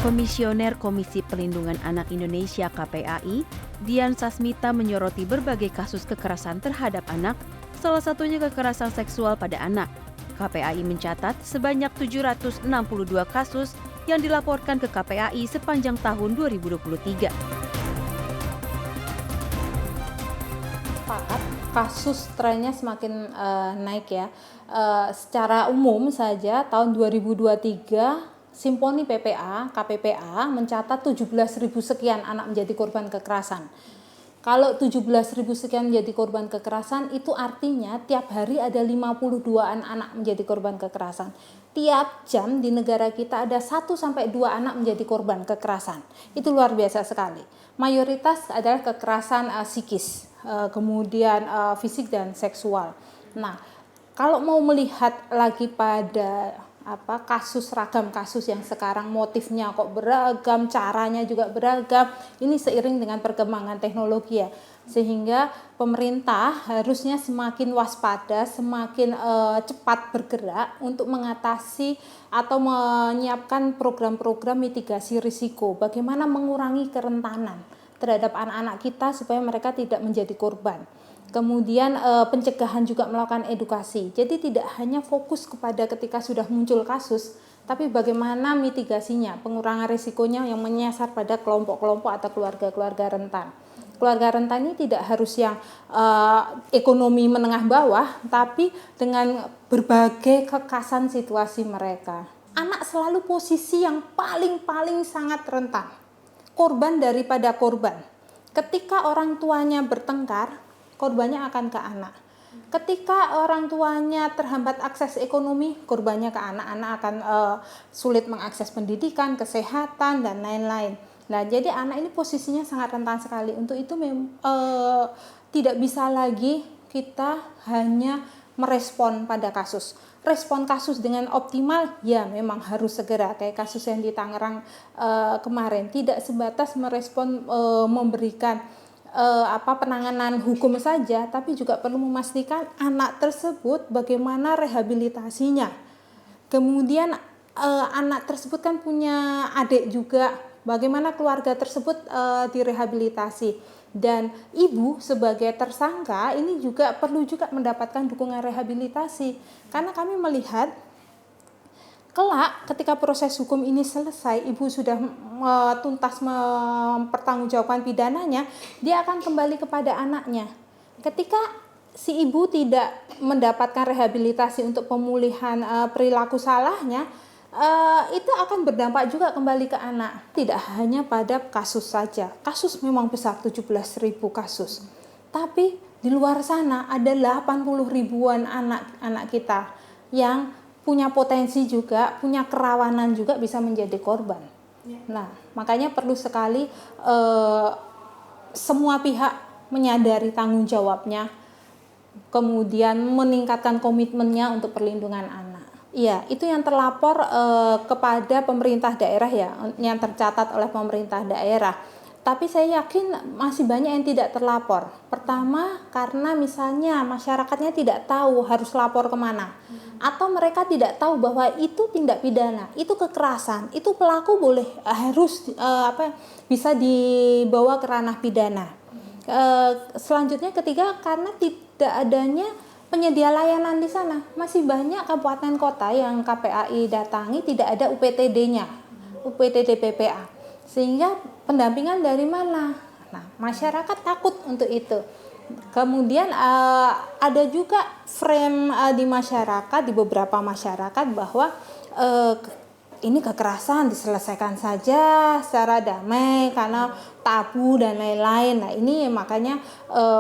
Komisioner Komisi Perlindungan Anak Indonesia (KPAI), Dian Sasmita menyoroti berbagai kasus kekerasan terhadap anak, salah satunya kekerasan seksual pada anak. KPAI mencatat sebanyak 762 kasus yang dilaporkan ke KPAI sepanjang tahun 2023. Kasus trennya semakin naik ya. Secara umum saja tahun 2023 Simponi PPA, KPPA mencatat 17.000 sekian anak menjadi korban kekerasan. Kalau 17.000 sekian menjadi korban kekerasan, itu artinya tiap hari ada 52-an anak menjadi korban kekerasan. Tiap jam di negara kita ada 1-2 anak menjadi korban kekerasan. Itu luar biasa sekali. Mayoritas adalah kekerasan psikis, kemudian fisik dan seksual. Nah, kalau mau melihat lagi pada ragam kasus yang sekarang motifnya kok beragam, caranya juga beragam. Ini seiring dengan perkembangan teknologi ya, sehingga pemerintah harusnya semakin waspada, semakin cepat bergerak untuk mengatasi atau menyiapkan program-program mitigasi risiko. Bagaimana mengurangi kerentanan terhadap anak-anak kita supaya mereka tidak menjadi korban. Kemudian pencegahan juga melakukan edukasi. Jadi tidak hanya fokus kepada ketika sudah muncul kasus, tapi bagaimana mitigasinya, pengurangan risikonya yang menyasar pada kelompok-kelompok atau keluarga-keluarga rentan. Keluarga rentan ini tidak harus yang ekonomi menengah bawah, tapi dengan berbagai kekasan situasi mereka. Anak selalu posisi yang paling sangat rentan, korban daripada korban. Ketika orang tuanya bertengkar, korbannya akan ke anak. Ketika orang tuanya terhambat akses ekonomi, korbannya ke anak. Anak akan sulit mengakses pendidikan, kesehatan, dan lain-lain. Nah, jadi anak ini posisinya sangat rentan sekali. Untuk itu tidak bisa lagi kita hanya merespon pada kasus. Respon kasus dengan optimal, ya memang harus segera. Kayak kasus yang di Tangerang kemarin. Tidak sebatas merespon memberikan penanganan hukum saja, tapi juga perlu memastikan anak tersebut bagaimana rehabilitasinya. Kemudian anak tersebut kan punya adik juga, bagaimana keluarga tersebut direhabilitasi. Dan ibu sebagai tersangka ini juga perlu juga mendapatkan dukungan rehabilitasi, karena kami melihat kelak ketika proses hukum ini selesai, ibu sudah tuntas mempertanggungjawabkan pidananya, dia akan kembali kepada anaknya. Ketika si ibu tidak mendapatkan rehabilitasi untuk pemulihan perilaku salahnya, itu akan berdampak juga kembali ke anak. Tidak hanya pada kasus saja, kasus memang besar, 17.000 kasus. Tapi di luar sana ada 80 ribuan anak kita yang punya potensi juga, punya kerawanan juga bisa menjadi korban. Nah, makanya perlu sekali semua pihak menyadari tanggung jawabnya, kemudian meningkatkan komitmennya untuk perlindungan anak. Iya, itu yang terlapor kepada pemerintah daerah ya, yang tercatat oleh pemerintah daerah. Tapi saya yakin masih banyak yang tidak terlapor. Pertama, karena misalnya masyarakatnya tidak tahu harus lapor kemana. Atau mereka tidak tahu bahwa itu tindak pidana, itu kekerasan, itu pelaku harus bisa dibawa ke ranah pidana. Selanjutnya ketiga, karena tidak adanya penyedia layanan di sana. Masih banyak kabupaten kota yang KPAI datangi tidak ada UPTD-nya, UPTD PPA. Sehingga pendampingan dari mana? Nah, masyarakat takut untuk itu. Kemudian ada juga frame di masyarakat, di beberapa masyarakat bahwa ini kekerasan diselesaikan saja secara damai karena tabu dan lain-lain. Nah, ini makanya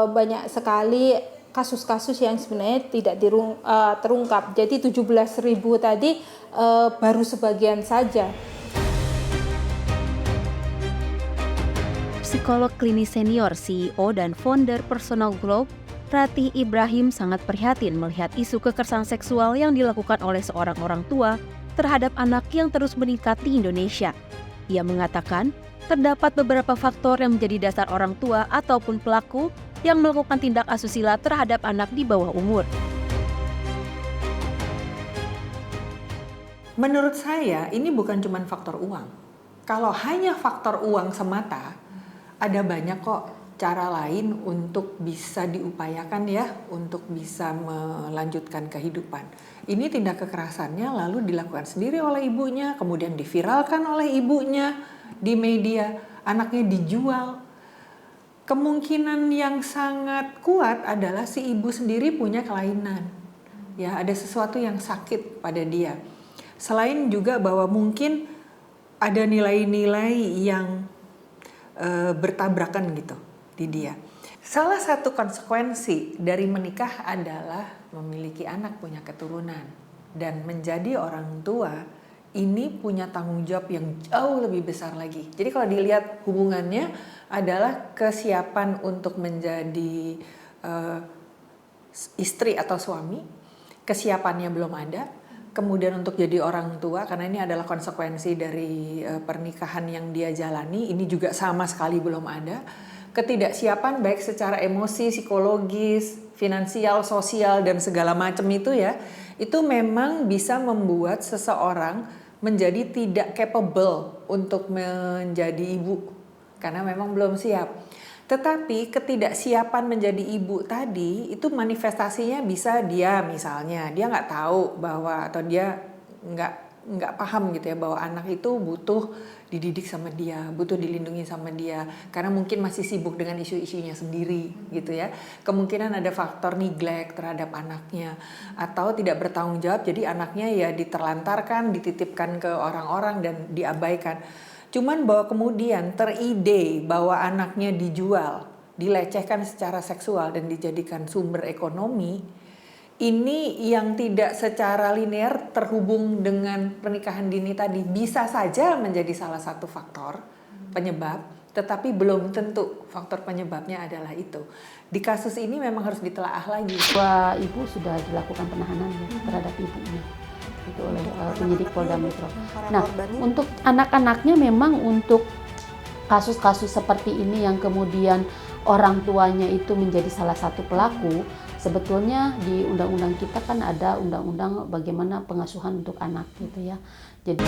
banyak sekali kasus-kasus yang sebenarnya tidak terungkap. Jadi 17.000 tadi baru sebagian saja. Psikolog klinis senior, CEO dan founder Personal Growth, Ratih Ibrahim sangat prihatin melihat isu kekerasan seksual yang dilakukan oleh seorang orang tua terhadap anak yang terus meningkat di Indonesia. Ia mengatakan, terdapat beberapa faktor yang menjadi dasar orang tua ataupun pelaku yang melakukan tindak asusila terhadap anak di bawah umur. Menurut saya ini bukan cuma faktor uang, kalau hanya faktor uang semata, ada banyak kok cara lain untuk bisa diupayakan ya, untuk bisa melanjutkan kehidupan. Ini tindak kekerasannya lalu dilakukan sendiri oleh ibunya, kemudian diviralkan oleh ibunya di media, anaknya dijual. Kemungkinan yang sangat kuat adalah si ibu sendiri punya kelainan. Ya, ada sesuatu yang sakit pada dia. Selain juga bahwa mungkin ada nilai-nilai yang bertabrakan gitu di dia. Salah satu konsekuensi dari menikah adalah memiliki anak, punya keturunan, dan menjadi orang tua ini punya tanggung jawab yang jauh lebih besar lagi. Jadi kalau dilihat hubungannya adalah kesiapan untuk menjadi istri atau suami, kesiapannya belum ada. Kemudian untuk jadi orang tua, karena ini adalah konsekuensi dari pernikahan yang dia jalani, ini juga sama sekali belum ada. Ketidaksiapan baik secara emosi, psikologis, finansial, sosial, dan segala macam itu ya, itu memang bisa membuat seseorang menjadi tidak capable untuk menjadi ibu, karena memang belum siap. Tetapi ketidaksiapan menjadi ibu tadi itu manifestasinya bisa dia misalnya dia nggak tahu bahwa atau dia nggak paham gitu ya bahwa anak itu butuh dididik sama dia, butuh dilindungi sama dia karena mungkin masih sibuk dengan isu-isunya sendiri gitu ya. Kemungkinan ada faktor neglect terhadap anaknya atau tidak bertanggung jawab, jadi anaknya ya diterlantarkan, dititipkan ke orang-orang dan diabaikan. Cuman bahwa kemudian teride bahwa anaknya dijual, dilecehkan secara seksual dan dijadikan sumber ekonomi, ini yang tidak secara linear terhubung dengan pernikahan dini tadi bisa saja menjadi salah satu faktor penyebab, tetapi belum tentu faktor penyebabnya adalah itu. Di kasus ini memang harus ditelaah lagi. Dua ibu sudah dilakukan penahanan ya, terhadap ibunya itu oleh penyidik Polda Metro. Nah, untuk anak-anaknya memang untuk kasus-kasus seperti ini yang kemudian orang tuanya itu menjadi salah satu pelaku, sebetulnya di undang-undang kita kan ada undang-undang bagaimana pengasuhan untuk anak gitu ya. Jadi